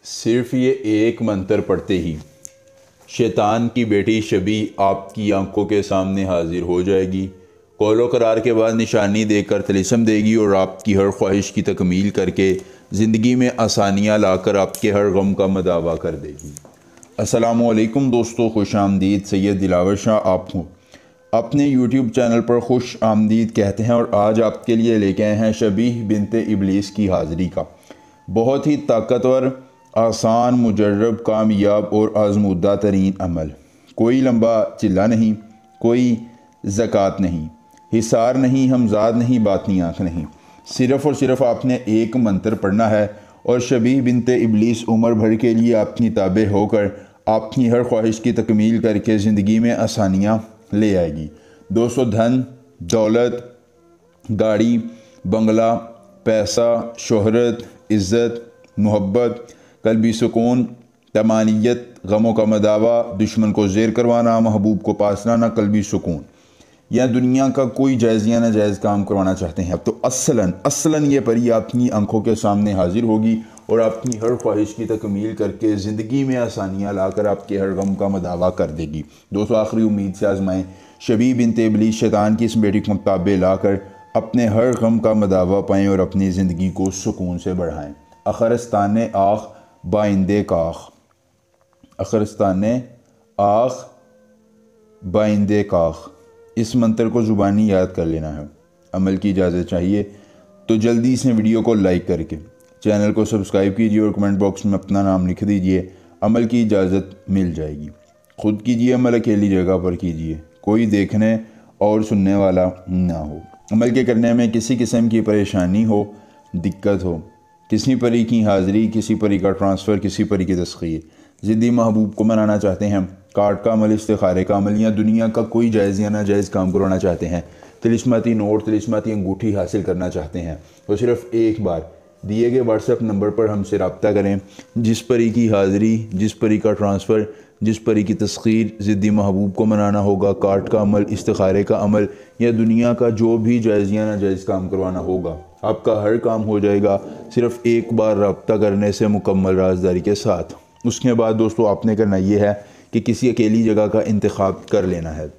सिर्फ ये एक मंत्र पढ़ते ही शैतान की बेटी शबी आपकी आंखों के सामने हाजिर हो जाएगी। कौलो करार के बाद निशानी देकर तिलिस्म देगी और आपकी हर ख्वाहिश की तकमील करके ज़िंदगी में आसानियाँ लाकर आपके हर गम का मदावा कर देगी। अस्सलामुअलैकुम दोस्तों, खुश आमदीद। सैयद दिलावर शाह आपको अपने यूट्यूब चैनल पर खुश आमदीद कहते हैं और आज आपके लिए लेके आए हैं शबीह बिनते इब्लीस की हाज़िरी का बहुत ही ताकतवर, आसान, मुजर्रब, कामयाब और आजमूदा तरीन अमल। कोई लंबा चिल्ला नहीं, कोई ज़कात नहीं, हिसार नहीं, हमजाद नहीं, बातनी आँख नहीं। सिर्फ़ और सिर्फ आपने एक मंत्र पढ़ना है और शबीह बिनते इब्लीस उम्र भर के लिए आपकी ताबे होकर आपकी हर ख्वाहिश की तकमील करके ज़िंदगी में आसानियाँ ले आएगी। दोस्तों, धन दौलत, गाड़ी बंगला, पैसा, शोहरत, इज़्ज़त, मोहब्बत, कल्बी सुकून, तमानियत, गमों का मदावा, दुश्मन को ज़ेर करवाना, महबूब को पास लाना, कल्बी सुकून, या दुनिया का कोई जायज़ या नाजायज़ काम करवाना चाहते हैं तो असलन ये परी आपकी आंखों के सामने हाजिर होगी और आपकी हर ख्वाहिश की तकमील करके ज़िंदगी में आसानियाँ लाकर आपके हर गम का मदावा कर देगी। दोस्तों, आखिरी उम्मीद से आजमाएँ। शबीह बिनते इब्लीस शैतान की इस बेटी को ताबे लाकर अपने हर गम का मदावा पाएँ और अपनी ज़िंदगी को सुकून से बढ़ाएँ। अखरस्तान आख बाइंदे काख, अखरस्तान आख बाइंदे काख, इस मंत्र को ज़ुबानी याद कर लेना है। अमल की इजाज़त चाहिए तो जल्दी से वीडियो को लाइक करके चैनल को सब्सक्राइब कीजिए और कमेंट बॉक्स में अपना नाम लिख दीजिए। अमल की इजाज़त मिल जाएगी। खुद कीजिए अमल, अकेली जगह पर कीजिए, कोई देखने और सुनने वाला ना हो। अमल के करने में किसी किस्म की परेशानी हो, दिक्कत हो, किसी परी की हाज़िरी, किसी परी का ट्रांसफ़र, किसी परी की तस्खीर, ज़िद्दी महबूब को मनाना चाहते हैं, कार्ड का अमल, इस्तिखारे का अमल, या दुनिया का कोई जायज़ या नाजायज़ काम करवाना चाहते हैं, तिलिस्माती नोट, तिलिस्माती अंगूठी हासिल करना चाहते हैं तो सिर्फ़ एक बार दिए गए व्हाट्सएप नंबर पर हमसे रब्ता करें। जिस परी की हाज़िरी, जिस परी का ट्रांसफ़र, जिस परी की तस्खीर, ज़िद्दी महबूब को मनाना होगा, कार्ड का अमल, इस्तिखारे का अमल, या दुनिया का जो भी जायज़ या नाजायज़ काम करवाना होगा, आपका हर काम हो जाएगा सिर्फ़ एक बार रब्ता करने से मुकम्मल राज़दारी के साथ। उसके बाद दोस्तों, आपने करना ये है कि किसी अकेली जगह का इंतखाब कर लेना है।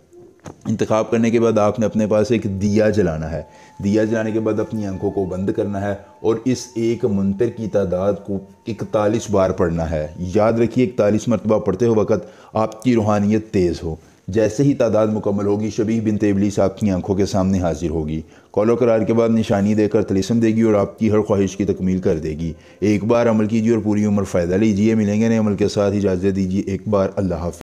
इंतखाब करने के बाद आपने अपने पास एक दिया जलाना है। दिया जलाने के बाद अपनी आंखों को बंद करना है और इस एक मंत्र की तादाद को 41 बार पढ़ना है। याद रखिए, 41 मरतबा पढ़ते हो वक़्त आपकी रूहानियत तेज़ हो। जैसे ही तादाद मुकम्मल होगी, शबीह बिनते इब्लीस आपकी आंखों के सामने हाजिर होगी। कौलो करार के बाद निशानी देकर तिलिस्म देगी और आपकी हर ख्वाहिश की तकमील कर देगी। एक बार अमल कीजिए और पूरी उम्र फ़ायदा लीजिए। मिलेंगे नए अमल के साथ, इजाज़त दीजिए। एक बार अल्लाह हाफ़िज़।